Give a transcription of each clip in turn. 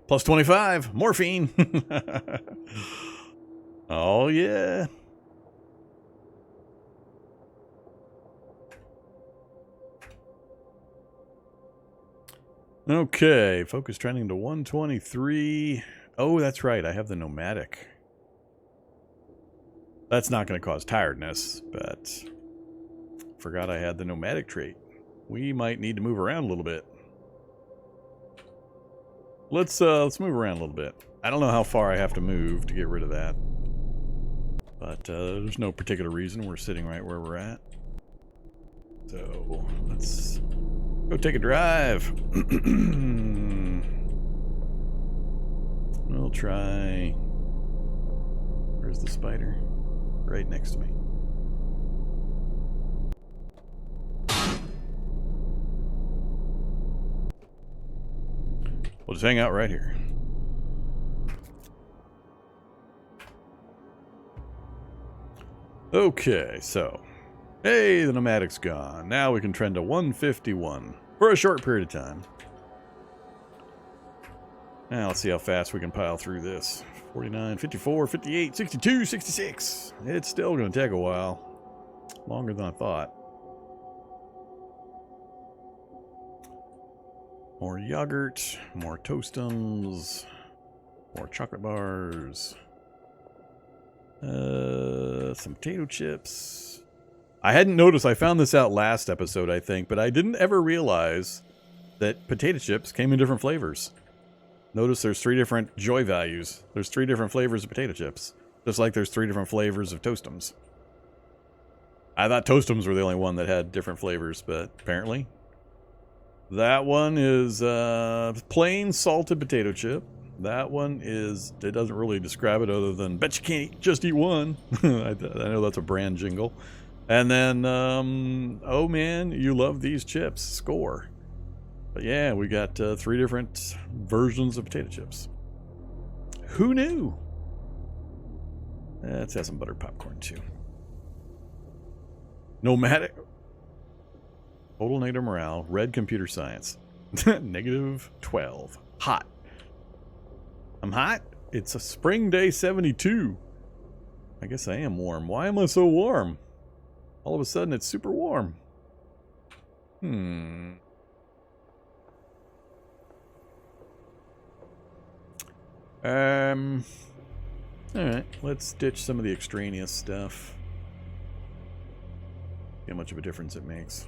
Plus 25. Morphine. Oh, yeah. Okay. Focus trending to 123. Oh, that's right. I have the nomadic. That's not going to cause tiredness, but forgot I had the nomadic trait. We might need to move around a little bit. Let's move around a little bit. I don't know how far I have to move to get rid of that. But there's no particular reason. We're sitting right where we're at. So let's go take a drive. We'll try... Where's the spider? Right next to me. We'll just hang out right here. Okay, so... Hey, the nomadic's gone. Now we can trend to 151 for a short period of time. Now let's see how fast we can pile through this. 49, 54, 58, 62, 66. It's still going to take a while. Longer than I thought. More yogurt, more Toastums, more chocolate bars, some potato chips. I hadn't noticed, I found this out last episode, I think, but I didn't ever realize that potato chips came in different flavors. Notice there's 3 different joy values. There's 3 different flavors of potato chips. Just like there's 3 different flavors of Toastums. I thought Toastums were the only one that had different flavors, but apparently. That one is plain salted potato chip. That one is, it doesn't really describe it other than, bet you can't just eat one. I know that's a brand jingle. And then, oh man, you love these chips, score. But yeah, we got 3 different versions of potato chips. Who knew? Let's have some buttered popcorn too. Nomadic. Total negative morale. Red computer science. Negative 12. Hot. I'm hot? It's a spring day 72. I guess I am warm. Why am I so warm? All of a sudden it's super warm. Alright, let's ditch some of the extraneous stuff. See how much of a difference it makes.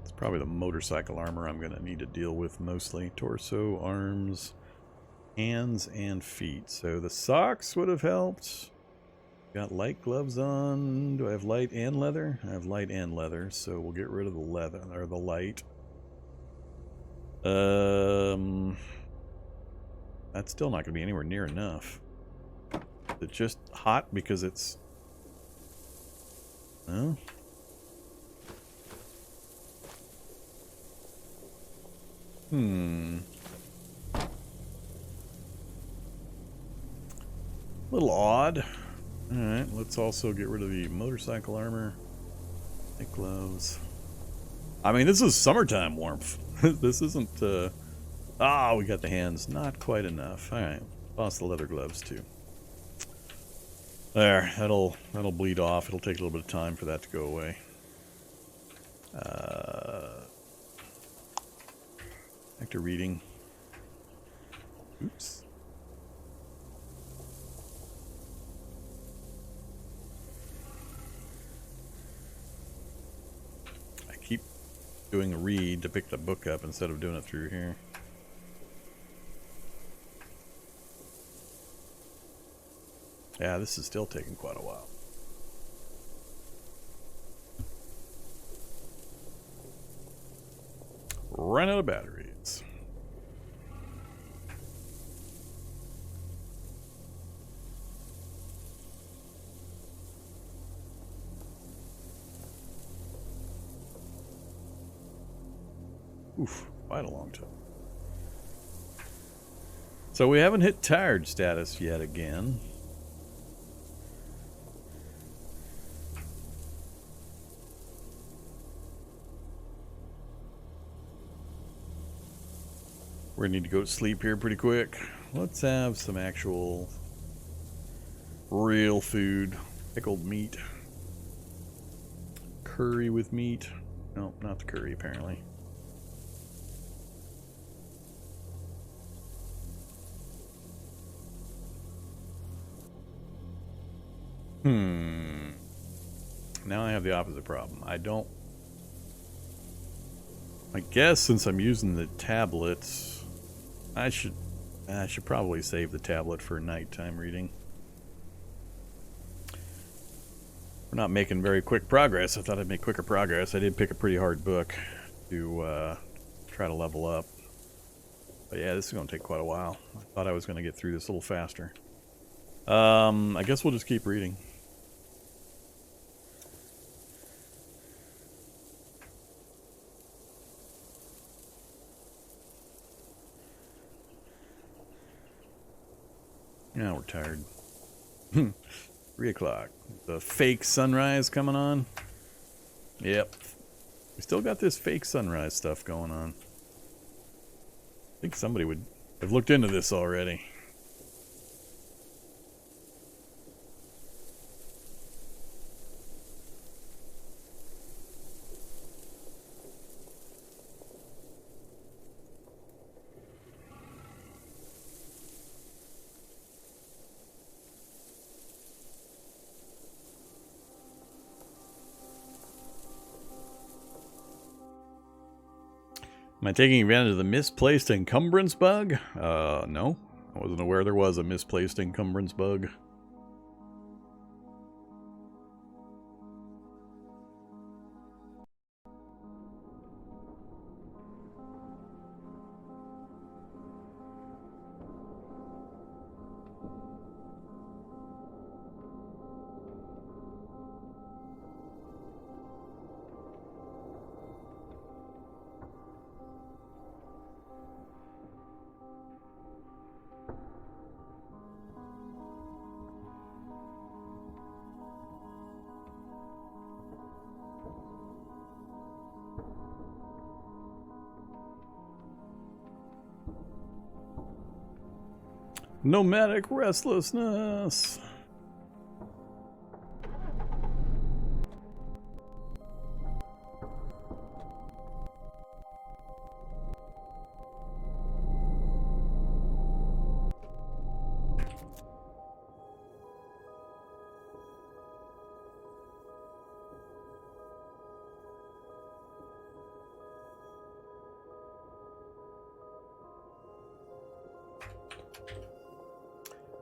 It's probably the motorcycle armor I'm going to need to deal with mostly. Torso, arms, hands, and feet. So the socks would have helped. Got light gloves on. Do I have light and leather? I have light and leather, so we'll get rid of the leather, or the light. That's still not going to be anywhere near enough. Is it just hot because it's... No? A little odd. Alright, let's also get rid of the motorcycle armor. Light gloves. I mean, this is summertime warmth. This isn't, we got the hands. Not quite enough. Alright, lost the leather gloves too. There, that'll bleed off. It'll take a little bit of time for that to go away. Back to reading. Oops. I keep doing a read to pick the book up instead of doing it through here. Yeah, this is still taking quite a while. Run out of batteries. Oof, quite a long time. So we haven't hit tired status yet again. We're gonna need to go to sleep here pretty quick. Let's have some actual real food. Pickled meat. Curry with meat. No, not the curry apparently. Now I have the opposite problem. I guess since I'm using the tablets, I should probably save the tablet for nighttime reading. We're not making very quick progress. I thought I'd make quicker progress. I did pick a pretty hard book to try to level up. But yeah, this is going to take quite a while. I thought I was going to get through this a little faster. I guess we'll just keep reading. Now we're tired. 3 o'clock. The fake sunrise coming on. Yep. We still got this fake sunrise stuff going on. I think somebody would have looked into this already. Am I taking advantage of the misplaced encumbrance bug? No. I wasn't aware there was a misplaced encumbrance bug. Nomadic restlessness.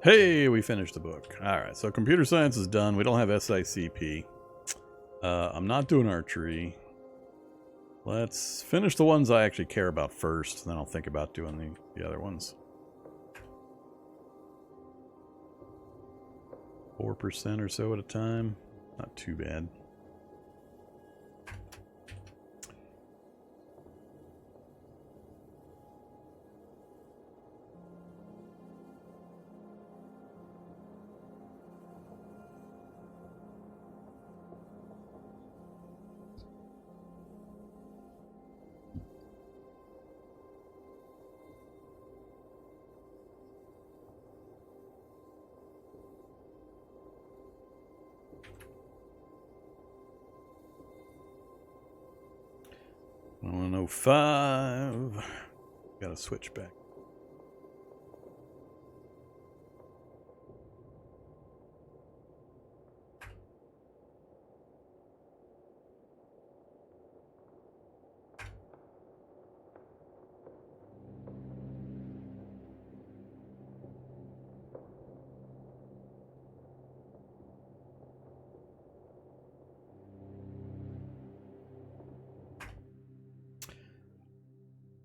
Hey, we finished the book. Alright, so computer science is done. We don't have SICP. I'm not doing archery. Let's finish the ones I actually care about first, then I'll think about doing the other ones. 4% or so at a time. Not too bad. Oh, 5. Gotta switch back.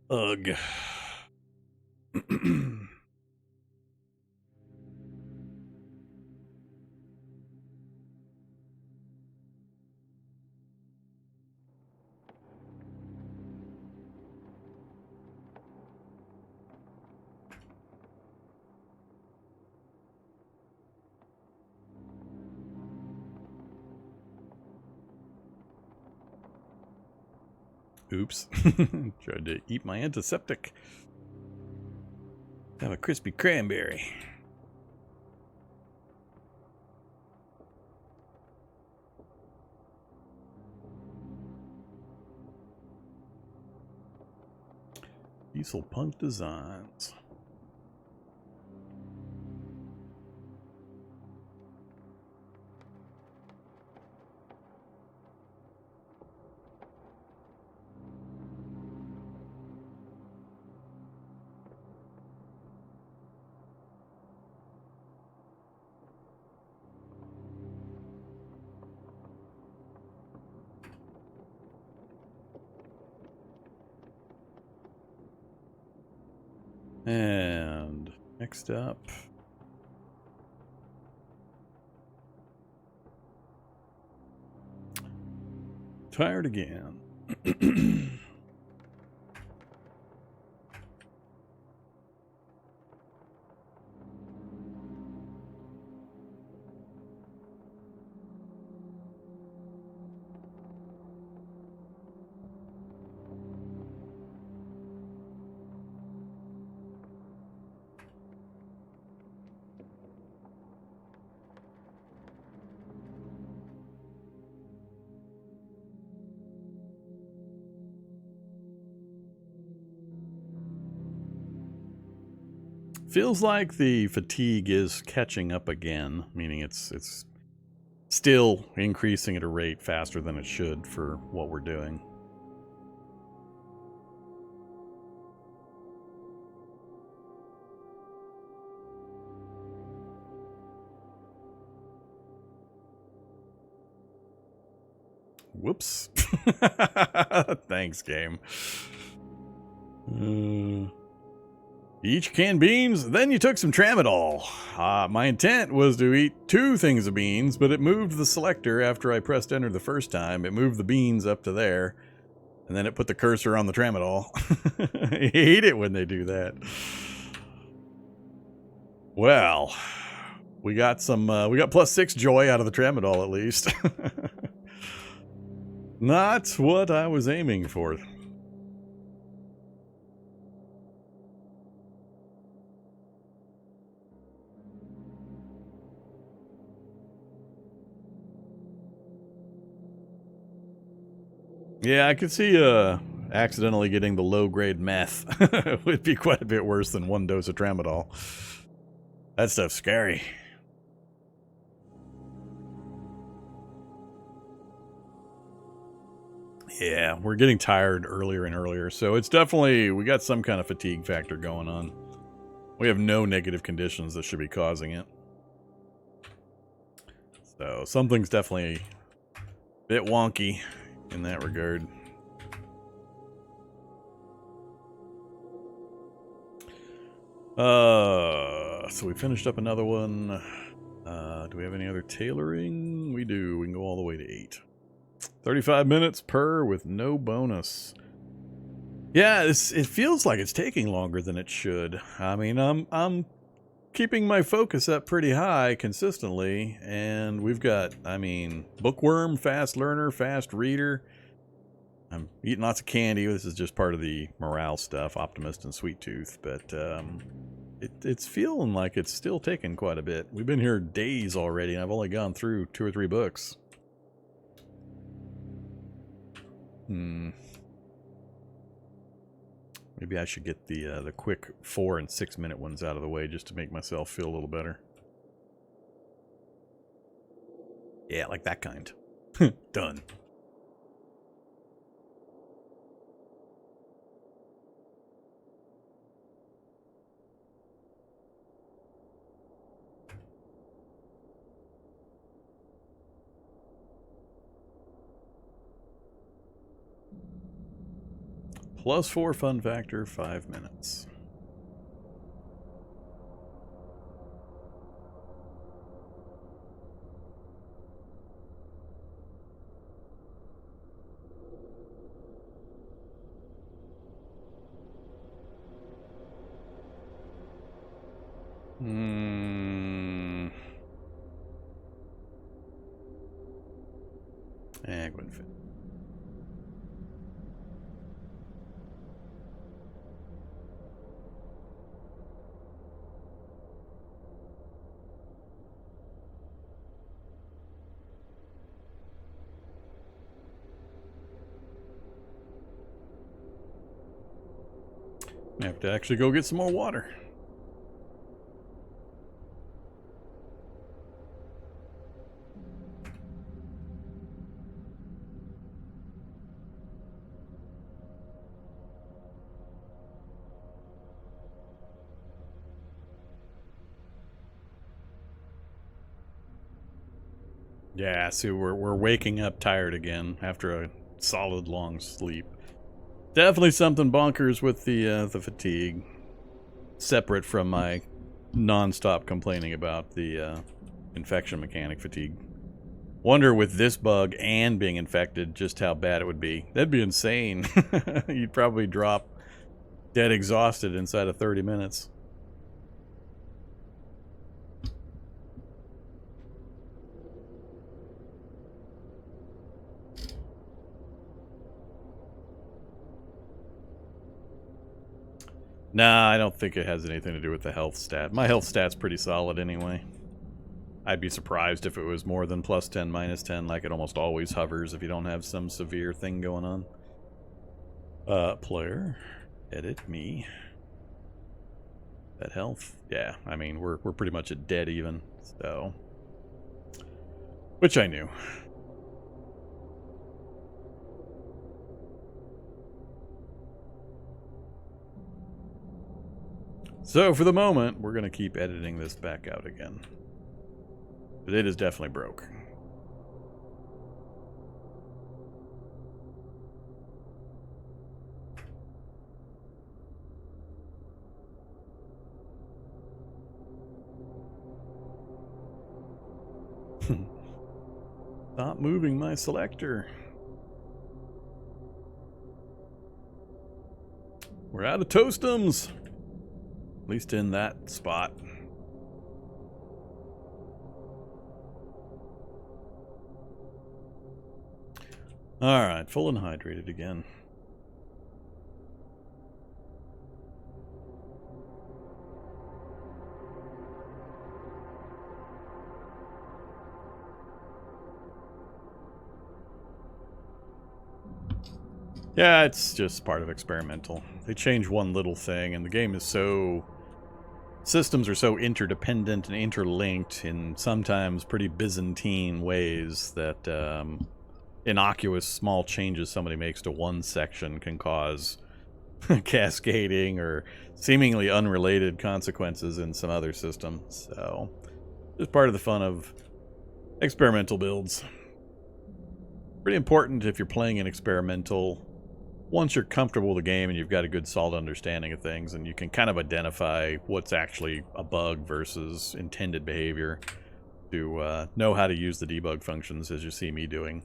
Ugh. Oops. Tried to eat my antiseptic. Have a crispy cranberry. Diesel Punk Designs. And next up, tired again. Feels like the fatigue is catching up again, meaning it's still increasing at a rate faster than it should for what we're doing. Whoops. Thanks, game. Each canned beans, then you took some tramadol. My intent was to eat 2 things of beans, but it moved the selector after I pressed enter the first time. It moved the beans up to there, and then it put the cursor on the tramadol. I hate it when they do that. Well, we got some, we got +6 joy out of the tramadol at least. Not what I was aiming for. Yeah, I could see accidentally getting the low-grade meth would be quite a bit worse than 1 dose of tramadol. That stuff's scary. Yeah, we're getting tired earlier and earlier, so it's definitely, we got some kind of fatigue factor going on. We have no negative conditions that should be causing it. So something's definitely a bit wonky in that regard. So we finished up another one. Do we have any other tailoring? We do. We can go all the way to 8. 35 minutes per with no bonus. Yeah, it feels like it's taking longer than it should. I mean, I'm keeping my focus up pretty high consistently, and we've got, I mean, bookworm, fast learner, fast reader. I'm eating lots of candy. This is just part of the morale stuff, optimist and sweet tooth, but it's feeling like it's still taking quite a bit. We've been here days already, and I've only gone through 2 or 3 books. Maybe I should get the quick 4 and 6 minute ones out of the way just to make myself feel a little better. Yeah, like that kind. Done. +4 fun factor, 5 minutes. It wouldn't fit. I have to actually go get some more water. Yeah, so we're waking up tired again after a solid long sleep. Definitely something bonkers with the fatigue. Separate from my non-stop complaining about the infection mechanic fatigue. Wonder with this bug and being infected just how bad it would be. That'd be insane. You'd probably drop dead exhausted inside of 30 minutes. Nah, I don't think it has anything to do with the health stat. My health stat's pretty solid anyway. I'd be surprised if it was more than plus 10, minus 10, like it almost always hovers if you don't have some severe thing going on. Player. Edit me. That health? Yeah, I mean, we're pretty much at dead even, so. Which I knew. So for the moment, we're going to keep editing this back out again. But it is definitely broke. Stop moving my selector. We're out of toastums. At least in that spot. Alright, full and hydrated again. Yeah, it's just part of experimental. They change one little thing, and the game is so... Systems are so interdependent and interlinked in sometimes pretty Byzantine ways that innocuous small changes somebody makes to one section can cause cascading or seemingly unrelated consequences in some other system. So, just part of the fun of experimental builds. Pretty important if you're playing an experimental. Once you're comfortable with the game and you've got a good solid understanding of things and you can kind of identify what's actually a bug versus intended behavior to know how to use the debug functions as you see me doing.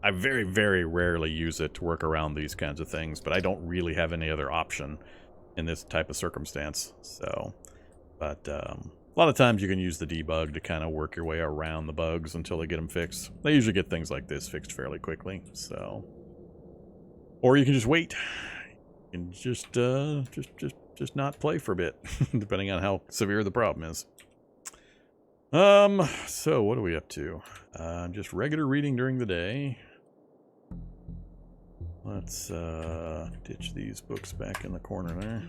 I very, very rarely use it to work around these kinds of things, but I don't really have any other option in this type of circumstance. So, but a lot of times you can use the debug to kind of work your way around the bugs until they get them fixed. They usually get things like this fixed fairly quickly, so... Or you can just wait. You can just not play for a bit, depending on how severe the problem is. So what are we up to? Just regular reading during the day. Let's ditch these books back in the corner there.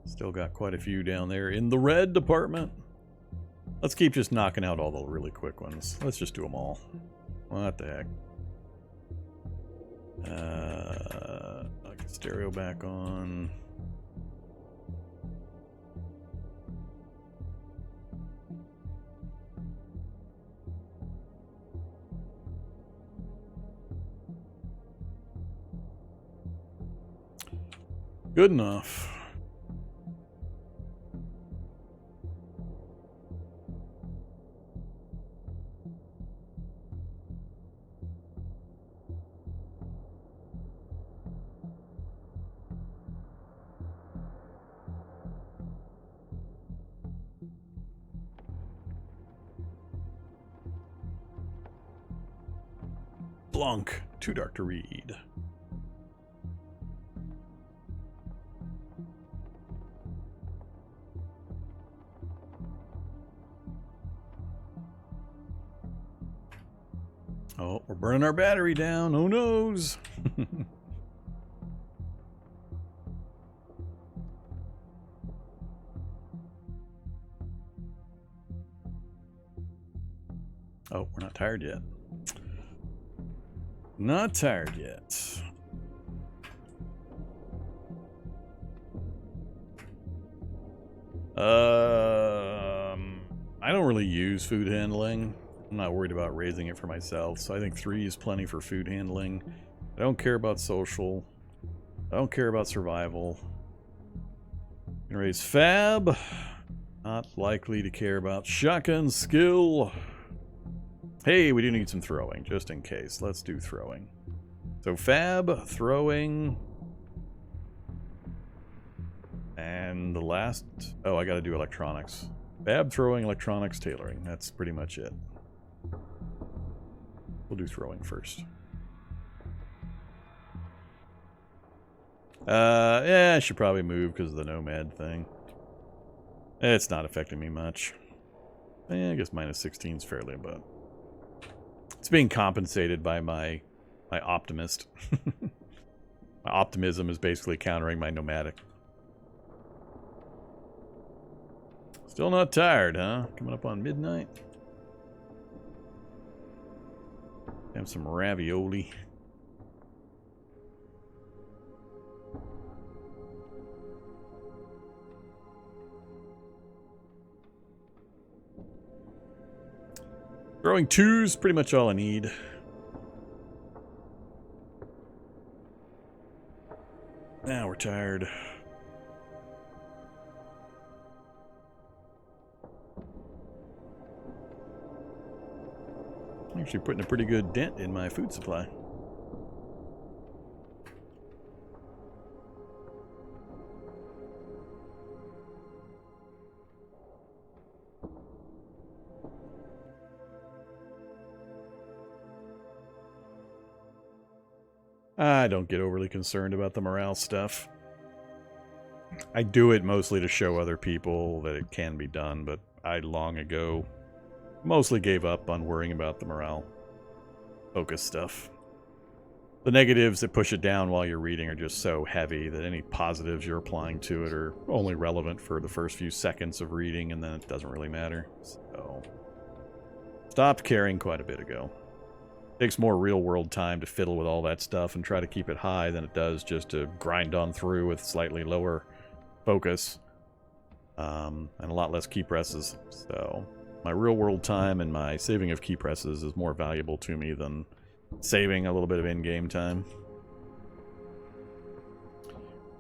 Still got quite a few down there in the red department. Let's keep just knocking out all the really quick ones. Let's just do them all. What the heck? I'll get stereo back on. Good enough. Blanc, too dark to read. Oh, we're burning our battery down. Oh, noes. Oh, we're not tired yet. Not tired yet. I don't really use food handling. I'm not worried about raising it for myself, so I think 3 is plenty for food handling. I don't care about social. I don't care about survival. Gonna raise fab. Not likely to care about shotgun skill. Hey, we do need some throwing, just in case. Let's do throwing. So fab, throwing. And the last... Oh, I gotta do electronics. Fab, throwing, electronics, tailoring. That's pretty much it. We'll do throwing first. Yeah, I should probably move because of the nomad thing. It's not affecting me much. I guess minus 16 is fairly about. It's being compensated by my optimist. My optimism is basically countering my nomadic. Still not tired, huh? Coming up on midnight. Have some ravioli. Throwing 2's pretty much all I need. Now we're tired. Actually putting a pretty good dent in my food supply. I don't get overly concerned about the morale stuff. I do it mostly to show other people that it can be done, but I long ago mostly gave up on worrying about the morale focus stuff. The negatives that push it down while you're reading are just so heavy that any positives you're applying to it are only relevant for the first few seconds of reading, and then it doesn't really matter. So, stopped caring quite a bit ago. Takes more real-world time to fiddle with all that stuff and try to keep it high than it does just to grind on through with slightly lower focus. And a lot less key presses. So, my real-world time and my saving of key presses is more valuable to me than saving a little bit of in-game time.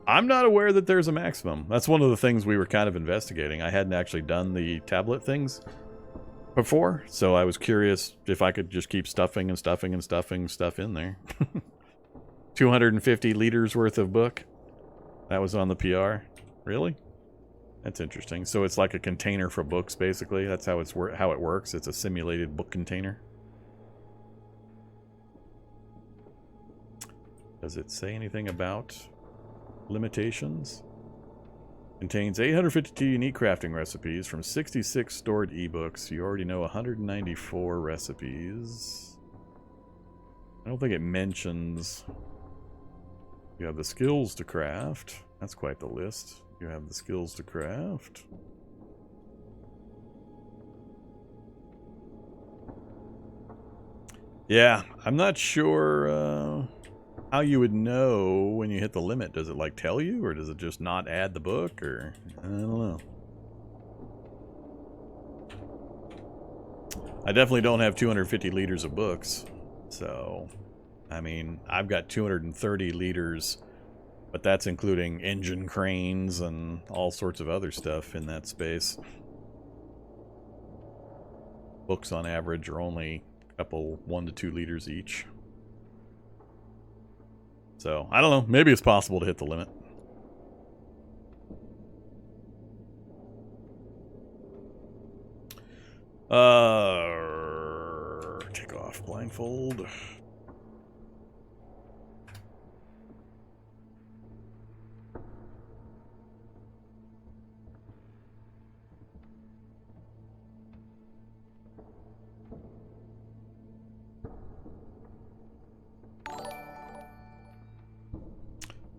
I'm not aware that there's a maximum. That's one of the things we were kind of investigating. I hadn't actually done the tablet things before, so I was curious if I could just keep stuffing and stuffing and stuffing stuff in there. 250 liters worth of book. That was on the PR. Really? That's interesting. So it's like a container for books, basically. That's how how it works. It's a simulated book container. Does it say anything about limitations? Contains 852 unique crafting recipes from 66 stored ebooks. You already know 194 recipes. I don't think it mentions... You have the skills to craft. That's quite the list. You have the skills to craft. Yeah, I'm not sure how you would know when you hit the limit. Does it like tell you, or does it just not add the book, or I don't know. I definitely don't have 250 liters of books, so I mean, I've got 230 liters, but that's including engine cranes and all sorts of other stuff in that space. Books on average are only a couple 1 to 2 liters each. So, I don't know. Maybe it's possible to hit the limit. Take off blindfold.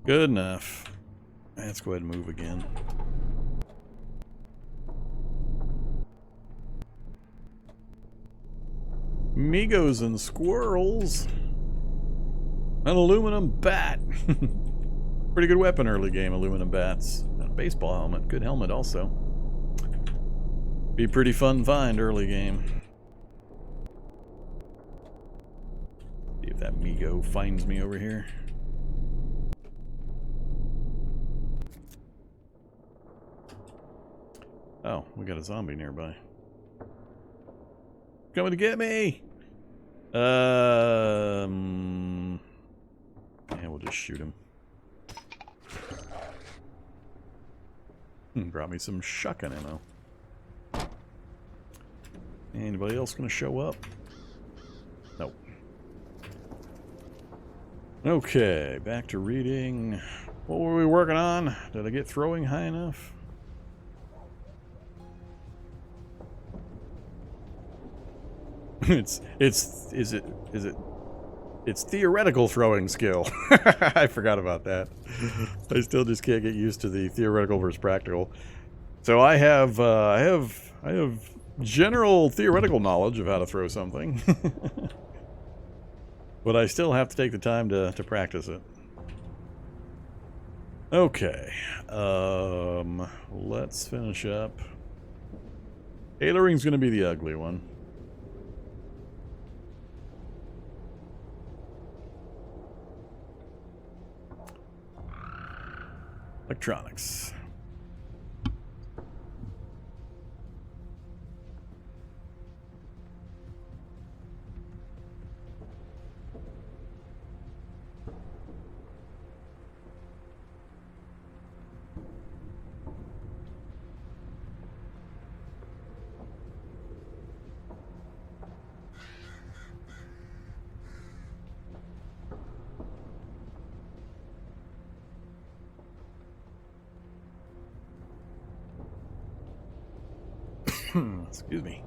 Good enough. Let's go ahead and move again. Migos and squirrels. An aluminum bat. Pretty good weapon early game, aluminum bats. And a baseball helmet. Good helmet also. Be a pretty fun find early game. See if that Migo finds me over here. Oh, we got a zombie nearby. Coming to get me! Yeah, we'll just shoot him. Brought me some shotgun ammo. Anybody else gonna show up? Nope. Okay, back to reading. What were we working on? Did I get throwing high enough? It's theoretical throwing skill. I forgot about that. I still just can't get used to the theoretical versus practical. So I have general theoretical knowledge of how to throw something. But I still have to take the time to practice it. Okay. Let's finish up. Tailoring's gonna be the ugly one. Electronics. Excuse me.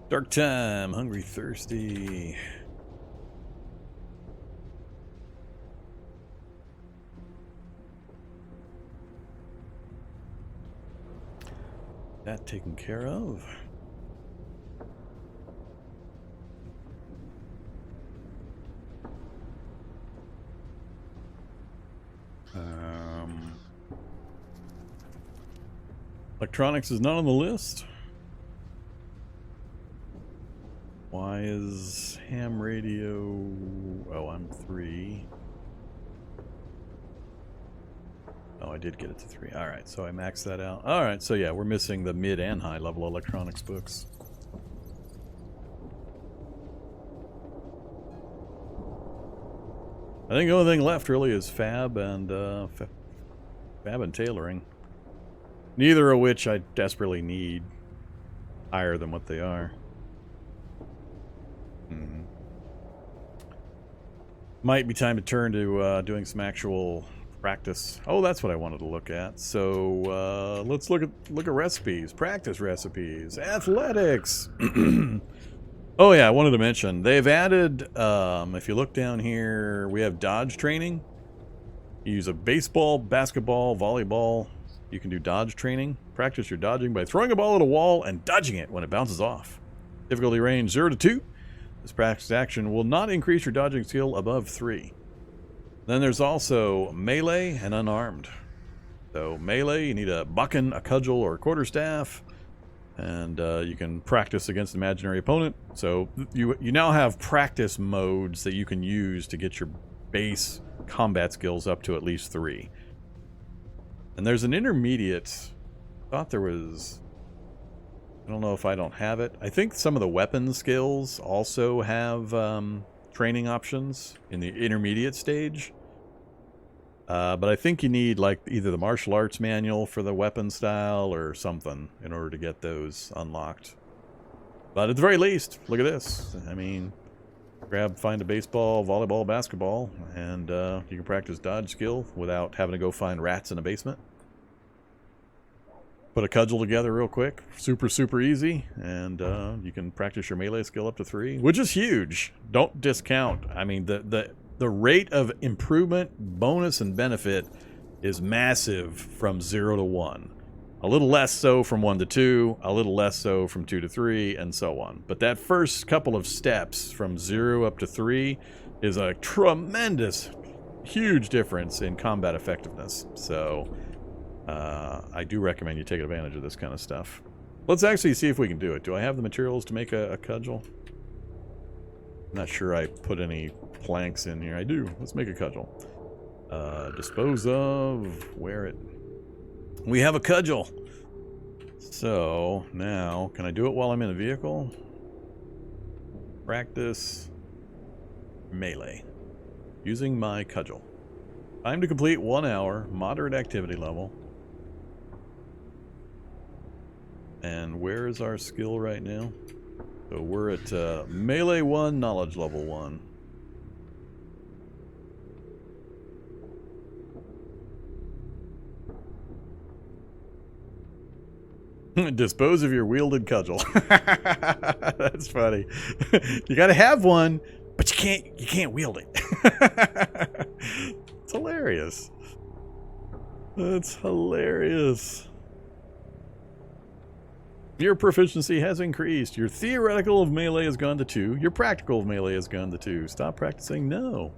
Dark time, hungry, thirsty. That taken care of. Electronics is not on the list. Why is ham radio? Oh, I'm 3. Oh, I did get it to 3. Alright, so I maxed that out. Alright, so yeah, we're missing the mid and high level electronics books. I think the only thing left really is fab and tailoring. Neither of which I desperately need higher than what they are. Might be time to turn to doing some actual practice. Oh, that's what I wanted to look at. So let's look at recipes, practice recipes, athletics. Oh yeah, I wanted to mention they've added. If you look down here, we have dodge training. You use a baseball, basketball, volleyball. You can do dodge training. Practice your dodging by throwing a ball at a wall and dodging it when it bounces off. Difficulty range 0 to 2. This practice action will not increase your dodging skill above 3. Then there's also melee and unarmed. So melee, you need a bucking, a cudgel, or a quarterstaff. And you can practice against an imaginary opponent. So you now have practice modes that you can use to get your base combat skills up to at least 3. And there's an intermediate. I thought there was. I don't know if I don't have it. I think some of the weapon skills also have training options in the intermediate stage. But I think you need like either the martial arts manual for the weapon style or something in order to get those unlocked. But at the very least, look at this. I mean, find a baseball, volleyball, basketball, and you can practice dodge skill without having to go find rats in a basement. Put a cudgel together real quick, super easy, and you can practice your melee skill up to 3, which is huge. Don't discount. I mean, the the rate of improvement, bonus, and benefit is massive from 0 to 1. A little less so from 1 to 2, a little less so from 2 to 3, and so on. But that first couple of steps from 0 up to 3 is a tremendous, huge difference in combat effectiveness. So I do recommend you take advantage of this kind of stuff. Let's actually see if we can do it. Do I have the materials to make a cudgel? I'm not sure I put any planks in here. I do. Let's make a cudgel. Dispose of, wear it. We have a cudgel. So now, can I do it while I'm in a vehicle? Practice melee. Using my cudgel. Time to complete 1 hour, moderate activity level. And where is our skill right now? So we're at melee 1, knowledge level 1. Dispose of your wielded cudgel. That's funny. You gotta have one, but you can't wield it. It's hilarious. That's hilarious. Your proficiency has increased. Your theoretical of melee has gone to 2. Your practical of melee has gone to 2. Stop practicing. No.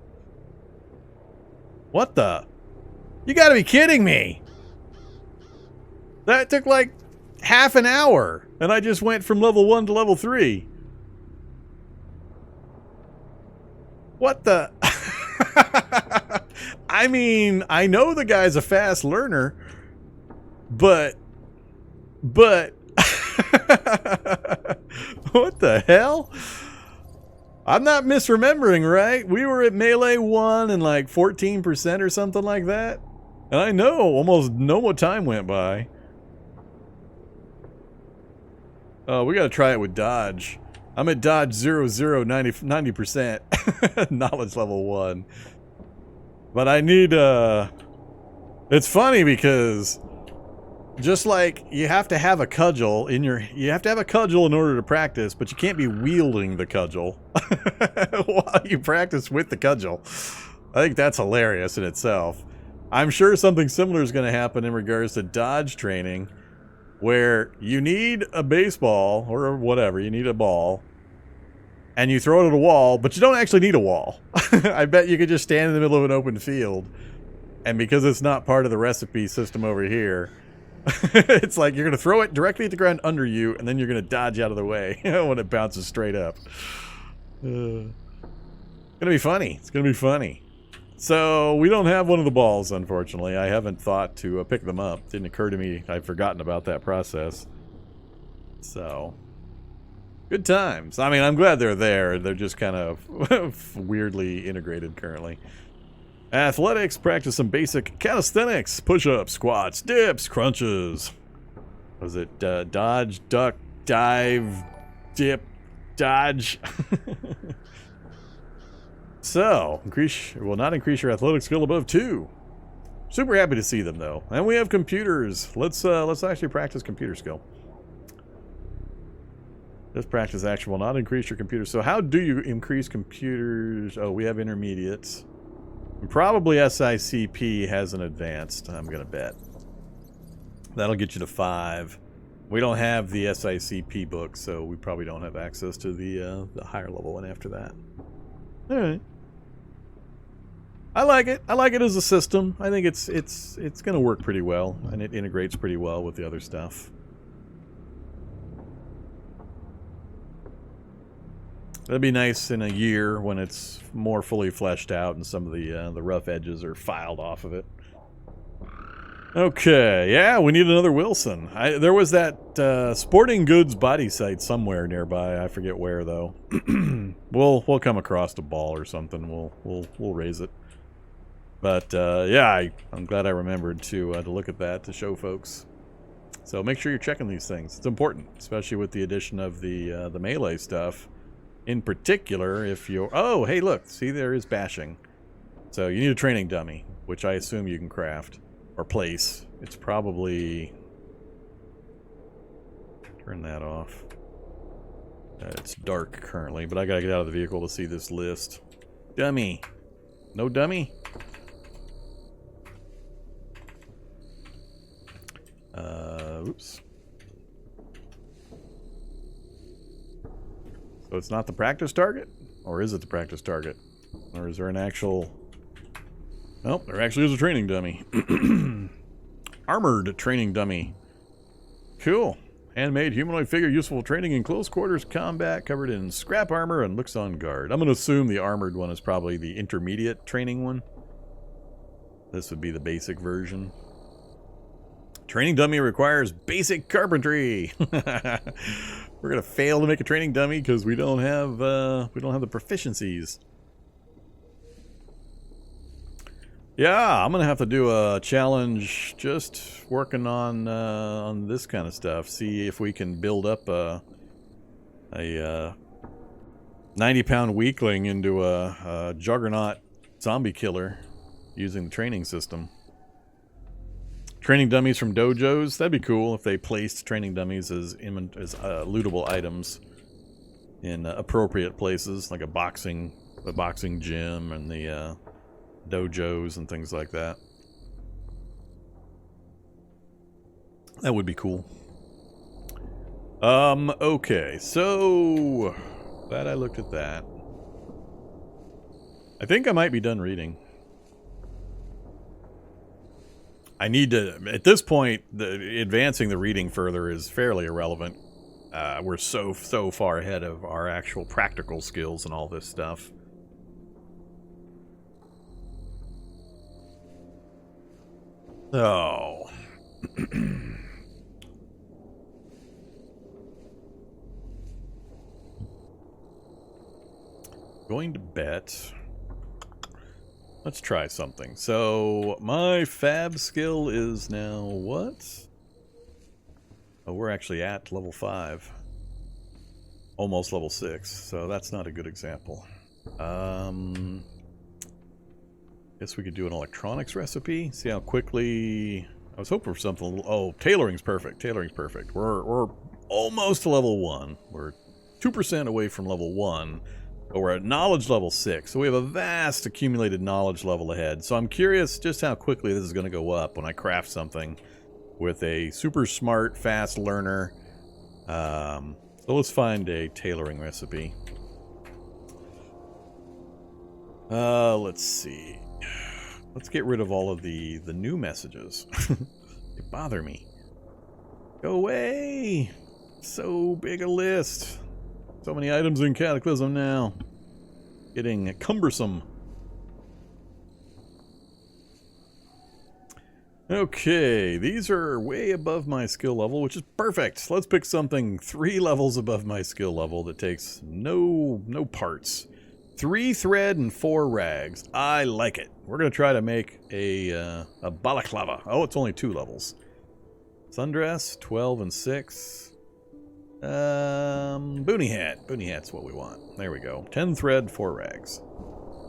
What the? You gotta be kidding me. That took like half an hour, and I just went from level 1 to level 3. What the? I mean, I know the guy's a fast learner, but what the hell? I'm not misremembering, right? We were at melee 1 and like 14% or something like that. And I know almost no more time went by. Oh, we gotta try it with dodge. I'm at dodge 90%. Knowledge level 1. But I need, it's funny because just like you have to have a cudgel you have to have a cudgel in order to practice, but you can't be wielding the cudgel while you practice with the cudgel. I think that's hilarious in itself. I'm sure something similar is going to happen in regards to dodge training, where you need a baseball or whatever, you need a ball, and you throw it at a wall, but you don't actually need a wall. I bet you could just stand in the middle of an open field, and because it's not part of the recipe system over here, it's like you're going to throw it directly at the ground under you, and then you're going to dodge out of the way when it bounces straight up. It's going to be funny. It's going to be funny. So, we don't have one of the balls, unfortunately. I haven't thought to pick them up. Didn't occur to me. I've forgotten about that process. So, good times. I mean, I'm glad they're there. They're just kind of weirdly integrated currently. Athletics, practice some basic calisthenics. Push-ups, squats, dips, crunches. Was it dodge, duck, dive, dip, dodge? So, will not increase your athletic skill above 2. Super happy to see them though. And we have computers. Let's actually practice computer skill. This practice action will not increase your computer. So how do you increase computers? Oh, we have intermediates. And probably SICP has an advanced, I'm gonna bet. That'll get you to 5. We don't have the SICP book, so we probably don't have access to the higher level one after that. Alright. I like it. I like it as a system. I think it's going to work pretty well, and it integrates pretty well with the other stuff. That'd be nice in a year when it's more fully fleshed out and some of the rough edges are filed off of it. Okay, yeah, we need another Wilson. There was that sporting goods body site somewhere nearby. I forget where though. We'll come across a ball or something. We'll raise it. But yeah, I'm glad I remembered to look at that to show folks. So make sure you're checking these things. It's important, especially with the addition of the melee stuff. In particular, if you're... Oh, hey, look. See, there is bashing. So you need a training dummy, which I assume you can craft. Or place. It's probably... Turn that off. It's dark currently, but I gotta get out of the vehicle to see this list. Dummy. No dummy? Oops. So it's not the practice target? Or is it the practice target? Or is there an actual... Nope, there actually is a training dummy. Armored training dummy. Cool. Handmade humanoid figure useful for training in close quarters combat, covered in scrap armor and looks on guard. I'm going to assume the armored one is probably the intermediate training one. This would be the basic version. Training dummy requires basic carpentry. We're gonna fail to make a training dummy because we don't have the proficiencies. Yeah, I'm gonna have to do a challenge just working on this kind of stuff. See if we can build up a 90-pound weakling into a juggernaut zombie killer using the training system. Training dummies from dojos, that'd be cool if they placed training dummies as lootable items in appropriate places, like the boxing gym and the dojos and things like that. That would be cool. Okay, so glad I looked at that. I think I might be done reading. I need to, at this point, advancing the reading further is fairly irrelevant. We're so far ahead of our actual practical skills and all this stuff. Oh. Going to bet... Let's try something. So, my fab skill is now what? Oh, we're actually at level 5. Almost level 6, so that's not a good example. Guess we could do an electronics recipe. See how quickly... I was hoping for something... Oh, tailoring's perfect. Tailoring's perfect. We're almost to level 1. We're 2% away from level 1. But we're at knowledge level 6, so we have a vast accumulated knowledge level ahead. So I'm curious just how quickly this is going to go up when I craft something with a super smart, fast learner. So let's find a tailoring recipe. Let's see. Let's get rid of all of the new messages. They bother me. Go away! So big a list. So many items in Cataclysm now. Getting cumbersome. Okay, these are way above my skill level, which is perfect. Let's pick something 3 levels above my skill level that takes no parts. 3 thread and 4 rags. I like it. We're going to try to make a balaclava. Oh, it's only 2 levels. Sundress, 12 and 6. Boonie hat. Boonie hat's what we want. There we go. 10 thread, 4 rags.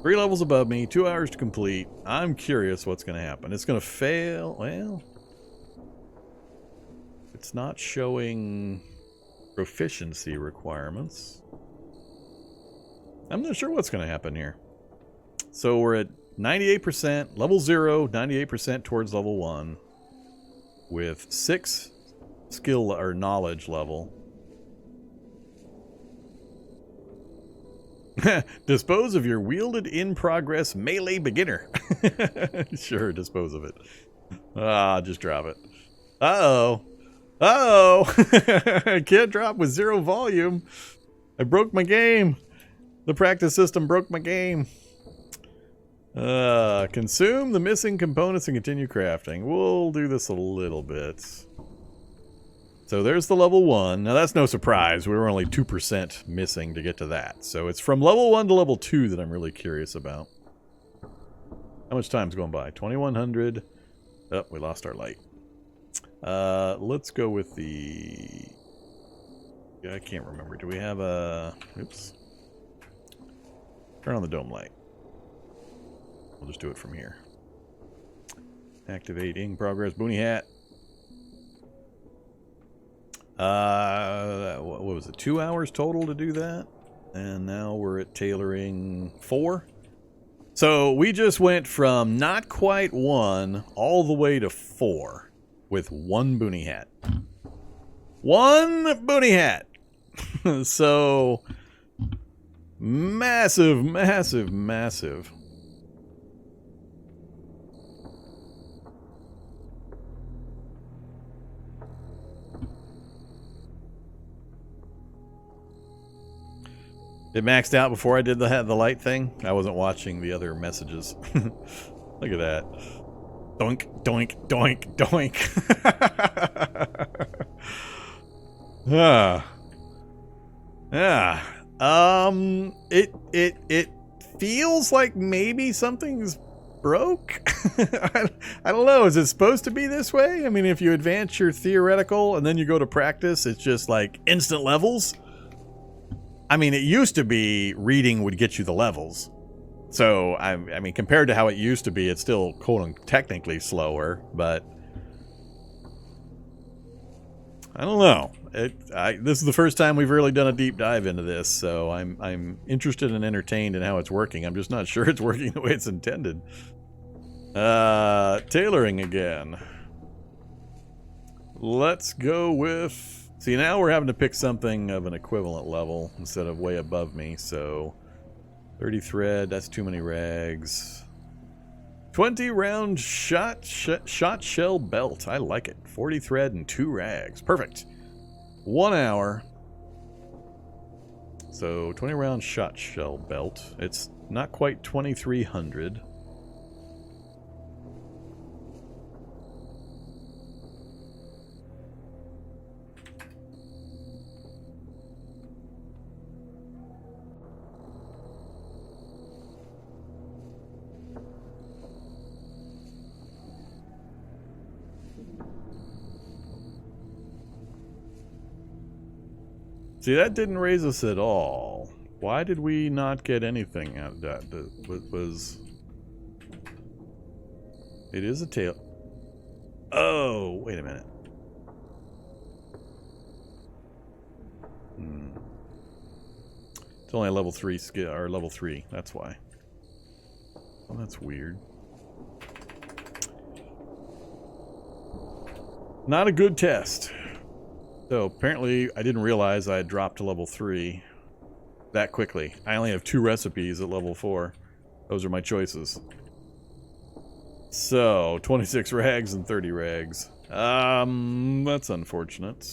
3 levels above me, 2 hours to complete. I'm curious what's going to happen. It's going to fail. Well, it's not showing proficiency requirements. I'm not sure what's going to happen here. So we're at 98%, level 0, 98% towards level 1, with 6 skill or knowledge level. Dispose of your wielded in progress melee beginner. Sure, dispose of it. Just drop it. Uh-oh. Uh-oh. I can't drop with 0 volume. I broke my game. The practice system broke my game. Consume the missing components and continue crafting. We'll do this a little bit. So there's the level 1. Now that's no surprise. We were only 2% missing to get to that. So it's from level 1 to level 2 that I'm really curious about. How much time's going by? 2100. Oh, we lost our light. Let's go with the... Yeah, I can't remember. Do we have a... Oops. Turn on the dome light. We'll just do it from here. Activating progress boonie hat. What was it? 2 hours total to do that? And now we're at tailoring 4. So we just went from not quite 1 all the way to 4 with 1 boonie hat. 1 boonie hat! So, massive, massive, massive. It maxed out before I did the light thing. I wasn't watching the other messages. Look at that. Doink, doink, doink, doink. Yeah. It feels like maybe something's broke. I don't know. Is it supposed to be this way? I mean, if you advance your theoretical and then you go to practice, it's just like instant levels. I mean, it used to be reading would get you the levels. So, I mean, compared to how it used to be, it's still, quote, technically slower, but I don't know. This is the first time we've really done a deep dive into this, so I'm interested and entertained in how it's working. I'm just not sure it's working the way it's intended. Tailoring again. Let's go with... See, now we're having to pick something of an equivalent level instead of way above me, so 30 thread, that's too many rags. 20 round shot shell belt, I like it. 40 thread and 2 rags, perfect. 1 hour. So 20 round shot shell belt, it's not quite 2300. See, that didn't raise us at all. Why did we not get anything out of that? It is a tail. Oh, wait a minute. It's only a level 3 skill, or level 3. That's why. Well, that's weird. Not a good test. So apparently I didn't realize I had dropped to level 3 that quickly. I only have 2 recipes at level 4. Those are my choices. So 26 rags and 30 rags. That's unfortunate.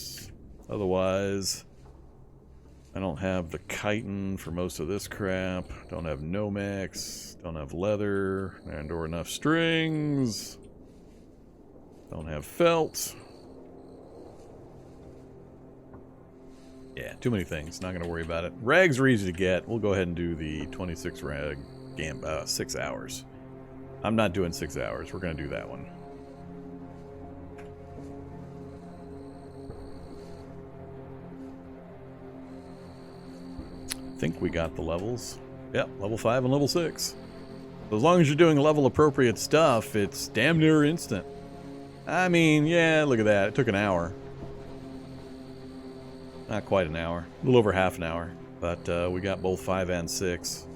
Otherwise, I don't have the chitin for most of this crap. Don't have Nomex. Don't have leather and or enough strings. Don't have felt. Yeah, too many things. Not going to worry about it. Rags are easy to get. We'll go ahead and do the 26 rag 6 hours. I'm not doing 6 hours. We're going to do that one. I think we got the levels. Yep, level 5 and level 6. So as long as you're doing level appropriate stuff, it's damn near instant. I mean, yeah, look at that. It took an hour. Not quite an hour. A little over half an hour. But we got both 5 and 6.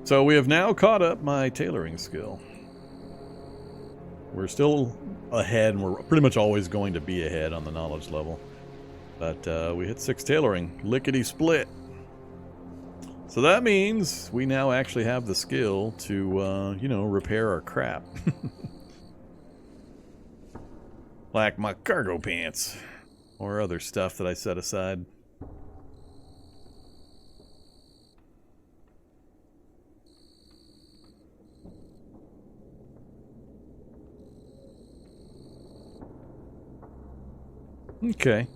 So we have now caught up my tailoring skill. We're still ahead, and we're pretty much always going to be ahead on the knowledge level. But we hit 6 tailoring. Lickety-split. So that means we now actually have the skill to, you know, repair our crap. Like my cargo pants. Or other stuff that I set aside. Okay.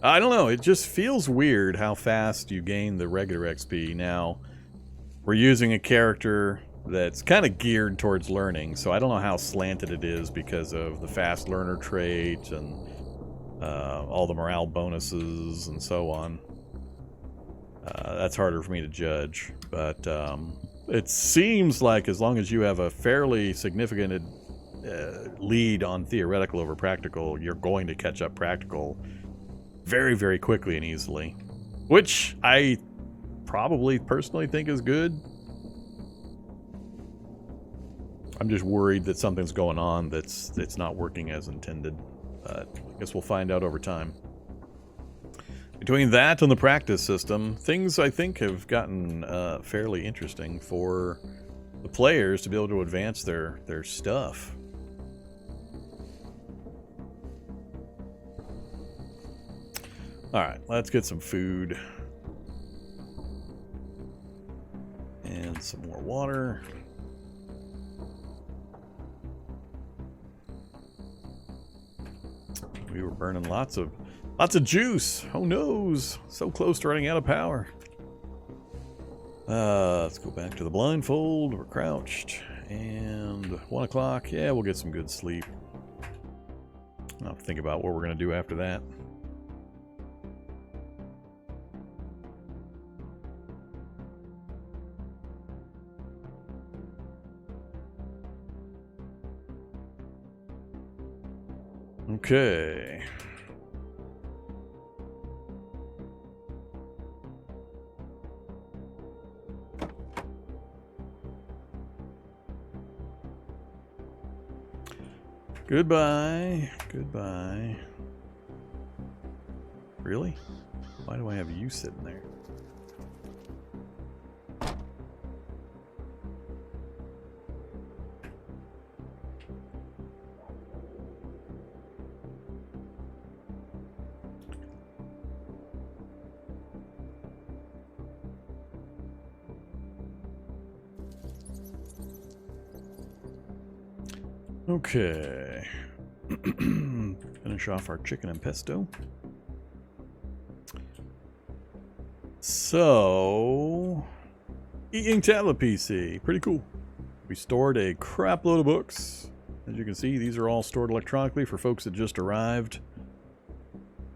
I don't know, it just feels weird how fast you gain the regular XP. Now, we're using a character that's kind of geared towards learning, so I don't know how slanted it is because of the fast learner trait and all the morale bonuses and so on. That's harder for me to judge, but it seems like as long as you have a fairly significant lead on theoretical over practical, you're going to catch up practical very, very quickly and easily. Which I probably personally think is good. I'm just worried that something's going on that's not working as intended. But I guess we'll find out over time. Between that and the practice system, things I think have gotten fairly interesting for the players to be able to advance their stuff. Alright, let's get some food. And some more water. We were burning lots of juice. Oh noes. So close to running out of power. Let's go back to the blindfold. We're crouched. And 1 o'clock. Yeah, we'll get some good sleep. I'll have to think about what we're going to do after that. Okay. Goodbye. Goodbye. Really? Why do I have you sitting there? Okay. Finish off our chicken and pesto. So, eating tablet PC. Pretty cool. We stored a crap load of books. As you can see, these are all stored electronically for folks that just arrived.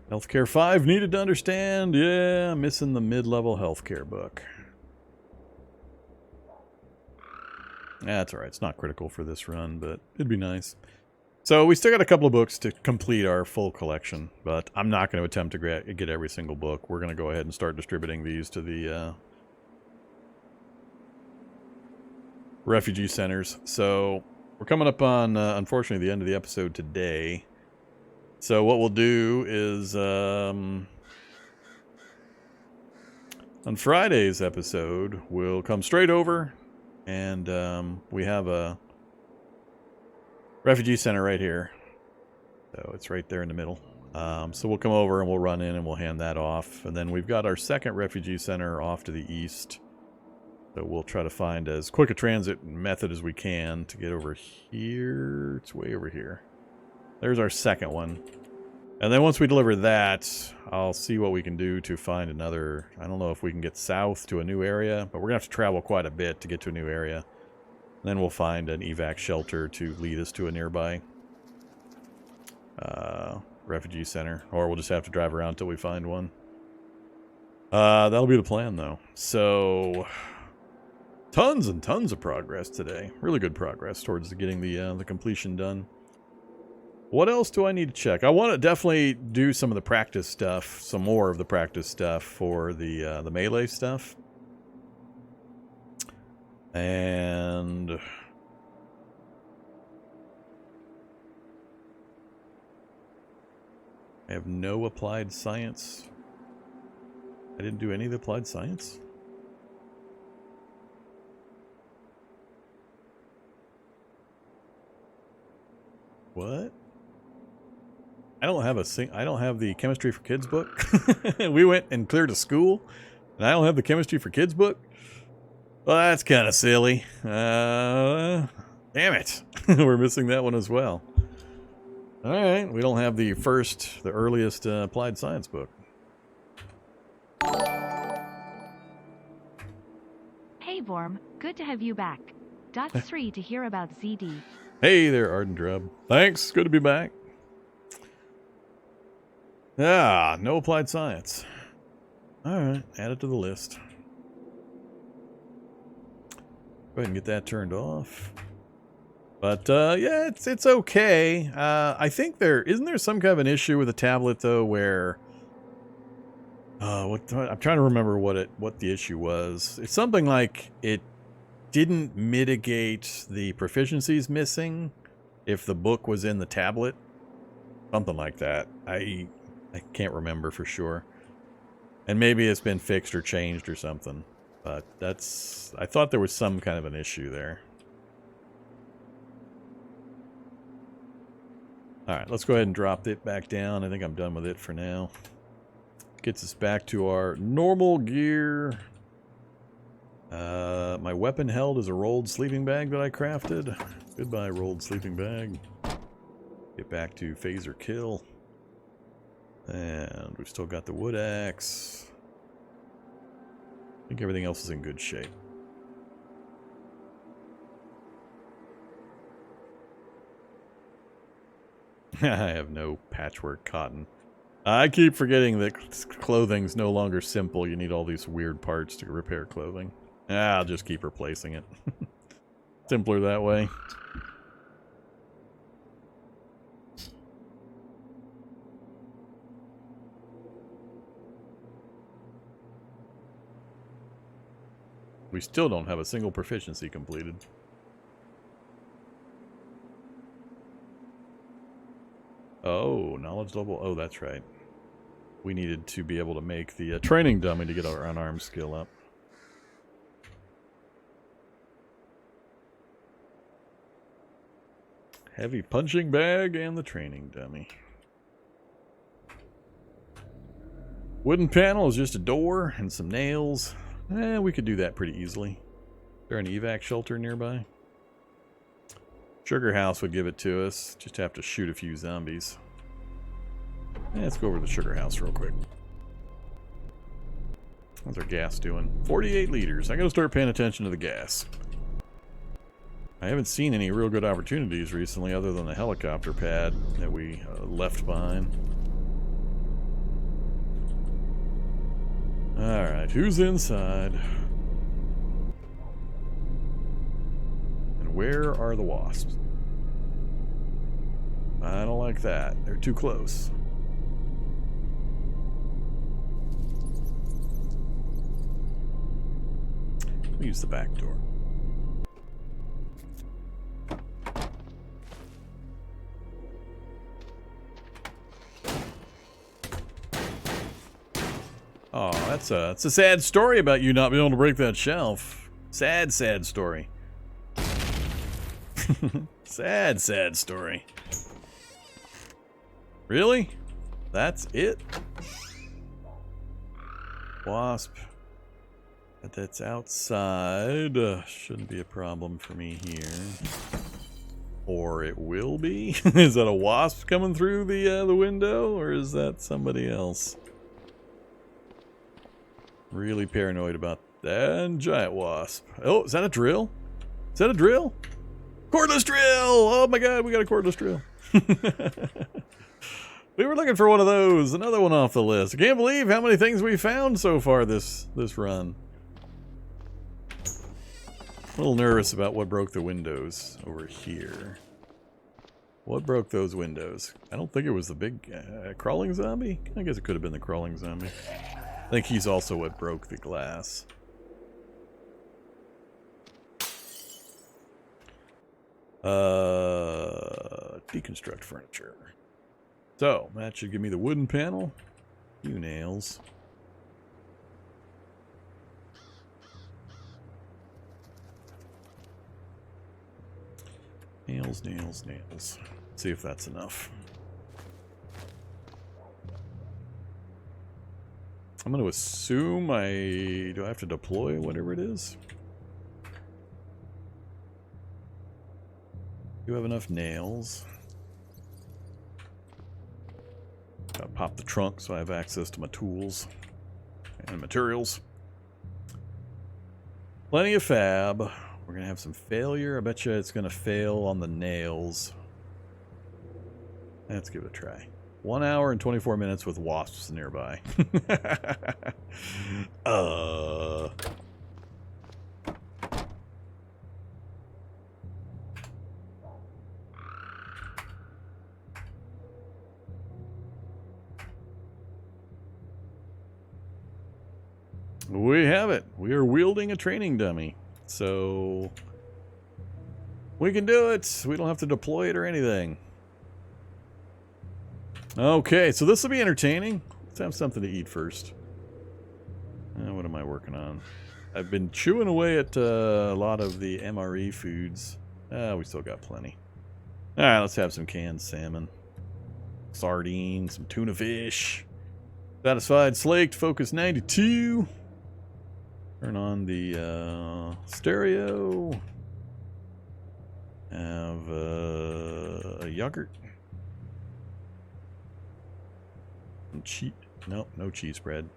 Healthcare 5 needed to understand. Yeah, missing the mid-level healthcare book. That's alright, it's not critical for this run, but it'd be nice. So we still got a couple of books to complete our full collection, but I'm not going to attempt to get every single book. We're going to go ahead and start distributing these to the Refugee Centers. So we're coming up on, unfortunately, the end of the episode today. So what we'll do is, on Friday's episode, we'll come straight over. And we have a refugee center right here. So it's right there in the middle. So we'll come over and we'll run in and we'll hand that off. And then we've got our second refugee center off to the east. So we'll try to find as quick a transit method as we can to get over here. It's way over here. There's our second one. And then once we deliver that, I'll see what we can do to find another. I don't know if we can get south to a new area, but we're going to have to travel quite a bit to get to a new area. And then we'll find an evac shelter to lead us to a nearby refugee center. Or we'll just have to drive around until we find one. That'll be the plan, though. So, tons and tons of progress today. Really good progress towards getting the completion done. What else do I need to check? I want to definitely do some of the practice stuff, some more of the practice stuff for the melee stuff. And I have no applied science. I didn't do any of the applied science. What? I don't have the chemistry for kids book. We went and cleared a school, and I don't have the chemistry for kids book. Well, that's kind of silly. Damn it. We're missing that one as well. All right, we don't have the earliest applied science book. Hey, Vorm. Good to have you back. .3 to hear about ZD. Hey there, Ardendrub. Thanks. Good to be back. Ah, no applied science. Alright, add it to the list. Go ahead and get that turned off. But, yeah, it's okay. I think isn't there some kind of an issue with the tablet, though, where I'm trying to remember what the issue was. It's something like it didn't mitigate the proficiencies missing if the book was in the tablet. Something like that. I can't remember for sure. And maybe it's been fixed or changed or something. But I thought there was some kind of an issue there. Alright, let's go ahead and drop it back down. I think I'm done with it for now. Gets us back to our normal gear. My weapon held is a rolled sleeping bag that I crafted. Goodbye, rolled sleeping bag. Get back to phaser kill. And we've still got the wood axe. I think everything else is in good shape. I have no patchwork cotton. I keep forgetting that clothing's no longer simple. You need all these weird parts to repair clothing. I'll just keep replacing it. Simpler that way. We still don't have a single proficiency completed. Oh, knowledge level. Oh, that's right. We needed to be able to make the training dummy to get our unarmed skill up. Heavy punching bag and the training dummy. Wooden panel is just a door and some nails. We could do that pretty easily. Is there an evac shelter nearby? Sugar house would give it to us. Just have to shoot a few zombies. Let's go over to the sugar house real quick. How's our gas doing? 48 liters. I gotta start paying attention to the gas. I haven't seen any real good opportunities recently other than the helicopter pad that we left behind. Alright, who's inside? And where are the wasps? I don't like that. They're too close. We'll use the back door. Oh, it's a sad story about you not being able to break that shelf. Sad, sad story. Sad, sad story. Really? That's it? Wasp. But that's outside. Shouldn't be a problem for me here. Or it will be? Is that a wasp coming through the window? Or is that somebody else? Really paranoid about that. And giant wasp. Oh, is that a drill? Is that a drill? Cordless drill! Oh my god, we got a cordless drill. We were looking for one of those. Another one off the list. I can't believe how many things we found so far this run. A little nervous about what broke the windows over here. What broke those windows? I don't think it was the big crawling zombie. I guess it could have been the crawling zombie. I think he's also what broke the glass. Deconstruct furniture. So, that should give me the wooden panel. A few nails. Nails, nails, nails. Let's see if that's enough. I'm going to assume do I have to deploy whatever it is? Do have enough nails. Gotta pop the trunk so I have access to my tools and materials. Plenty of fab. We're going to have some failure. I bet you it's going to fail on the nails. Let's give it a try. 1 hour and 24 minutes with wasps nearby. We have it. We are wielding a training dummy. So we can do it. We don't have to deploy it or anything. Okay, so this will be entertaining. Let's have something to eat first. What am I working on? I've been chewing away at a lot of the MRE foods. We still got plenty. Alright, let's have some canned salmon. Sardines, some tuna fish. Satisfied, slaked, focus 92. Turn on the stereo. Have a yogurt. Nope, no cheese spread.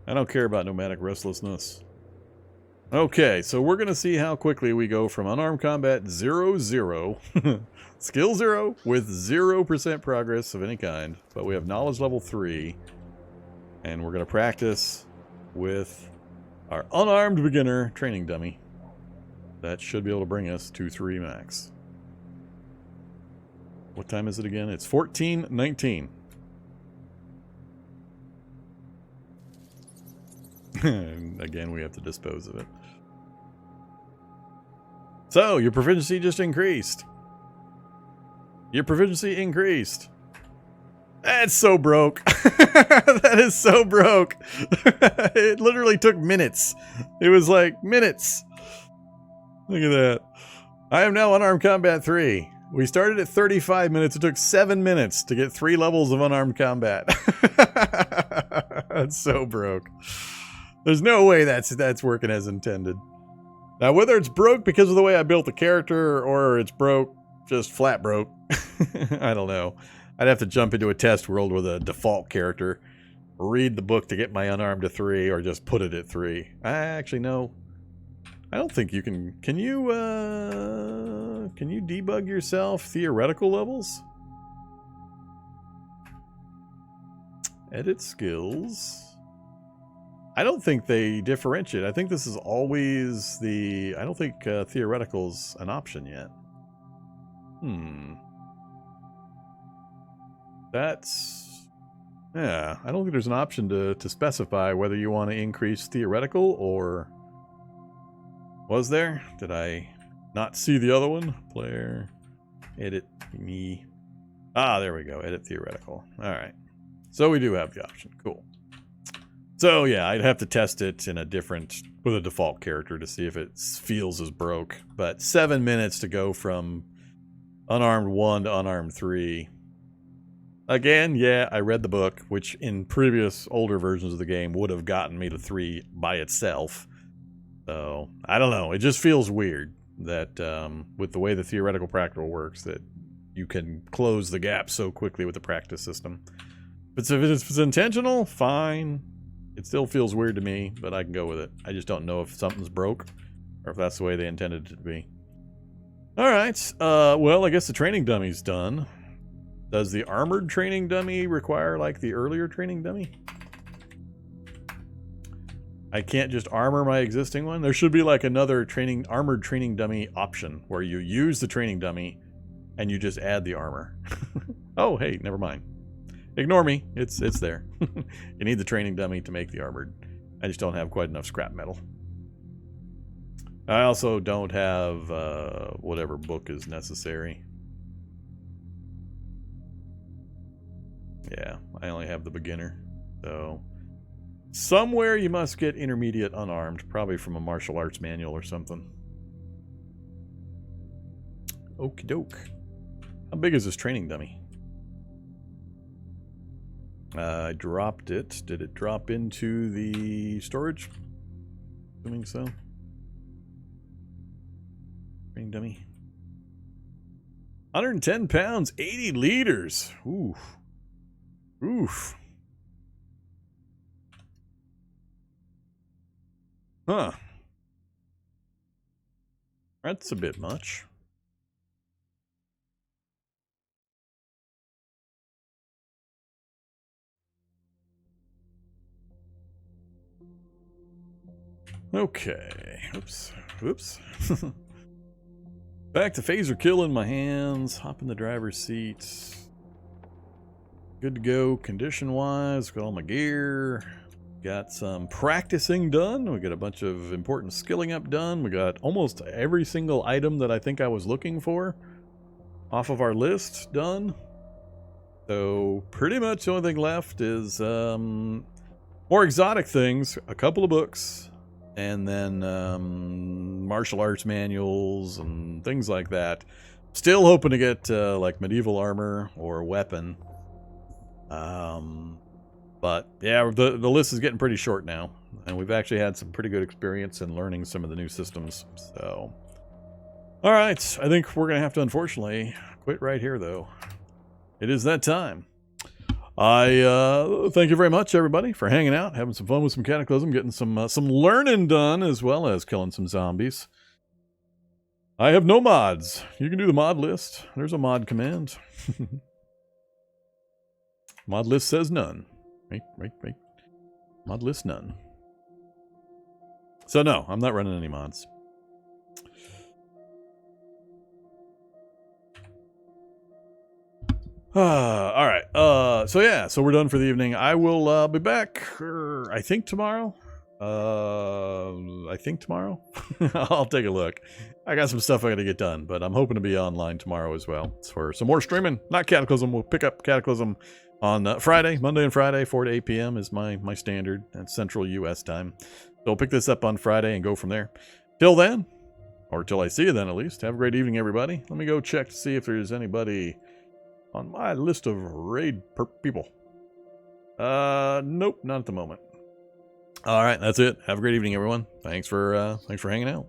I don't care about nomadic restlessness. Okay, so we're going to see how quickly we go from unarmed combat 0-0, skill 0 with 0% progress of any kind. But we have knowledge level 3, and we're going to practice with our unarmed beginner training dummy. That should be able to bring us to 3 max. What time is it again? It's 14:19. Again, we have to dispose of it. So, your proficiency just increased. Your proficiency increased. That's so broke. That is so broke. It literally took minutes. It was like minutes. Look at that. I am now unarmed combat 3. We started at 35 minutes. It took 7 minutes to get 3 levels of unarmed combat. That's so broke. There's no way that's working as intended. Now, whether it's broke because of the way I built the character or it's broke, just flat broke, I don't know. I'd have to jump into a test world with a default character, read the book to get my unarmed to 3, or just put it at 3. I actually know. I don't think you can. Can you debug yourself theoretical levels? Edit skills. I don't think they differentiate. I think this is always the... I don't think theoretical's an option yet. That's... Yeah, I don't think there's an option to specify whether you want to increase theoretical or... Was there? Did I not see the other one? Player, edit me. Ah, there we go. Edit theoretical. All right. So we do have the option. Cool. So yeah, I'd have to test it in a different, with a default character to see if it feels as broke. But 7 minutes to go from unarmed 1 to unarmed 3. Again, yeah, I read the book, which in previous older versions of the game would have gotten me to 3 by itself. So, I don't know. It just feels weird that with the way the theoretical practical works, that you can close the gap so quickly with the practice system. But if it's intentional, fine. It still feels weird to me, but I can go with it. I just don't know if something's broke or if that's the way they intended it to be. Alright, well, I guess the training dummy's done. Does the armored training dummy require, like, the earlier training dummy? I can't just armor my existing one? There should be, like, another armored training dummy option where you use the training dummy and you just add the armor. Oh, hey, never mind. Ignore me. It's there. You need the training dummy to make the armored. I just don't have quite enough scrap metal. I also don't have whatever book is necessary. Yeah, I only have the beginner. So somewhere you must get intermediate unarmed, probably from a martial arts manual or something. Okie doke. How big is this training dummy? I dropped it. Did it drop into the storage? Assuming so. Training dummy. 110 pounds, 80 liters. Oof. Oof. Huh. That's a bit much. Okay. Oops. Oops. Back to phaser kill in my hands. Hop in the driver's seat. Good to go condition-wise. Got all my gear. Got some practicing done. We got a bunch of important skilling up done. We got almost every single item that I think I was looking for off of our list done. So pretty much the only thing left is more exotic things, a couple of books, and then martial arts manuals and things like that. Still hoping to get like medieval armor or a weapon. But yeah, the list is getting pretty short now, and we've actually had some pretty good experience in learning some of the new systems. So, all right, I think we're gonna have to unfortunately quit right here, though. It is that time. I thank you very much, everybody, for hanging out, having some fun with some Cataclysm, getting some learning done, as well as killing some zombies. I have no mods. You can do the mod list. There's a mod command. Mod list says none. Right. Mod list none. So no, I'm not running any mods. All right. So yeah, so we're done for the evening. I will be back, I think tomorrow. I'll take a look. I got some stuff I got to get done, but I'm hoping to be online tomorrow as well for some more streaming. Not Cataclysm. We'll pick up Cataclysm on Friday, Monday and Friday, 4 to 8 p.m. is my standard. That's Central U.S. time. So we'll pick this up on Friday and go from there. Till then, or till I see you then at least, have a great evening, everybody. Let me go check to see if there's anybody on my list of raid people. Nope, not at the moment. All right, that's it. Have a great evening, everyone. Thanks for hanging out.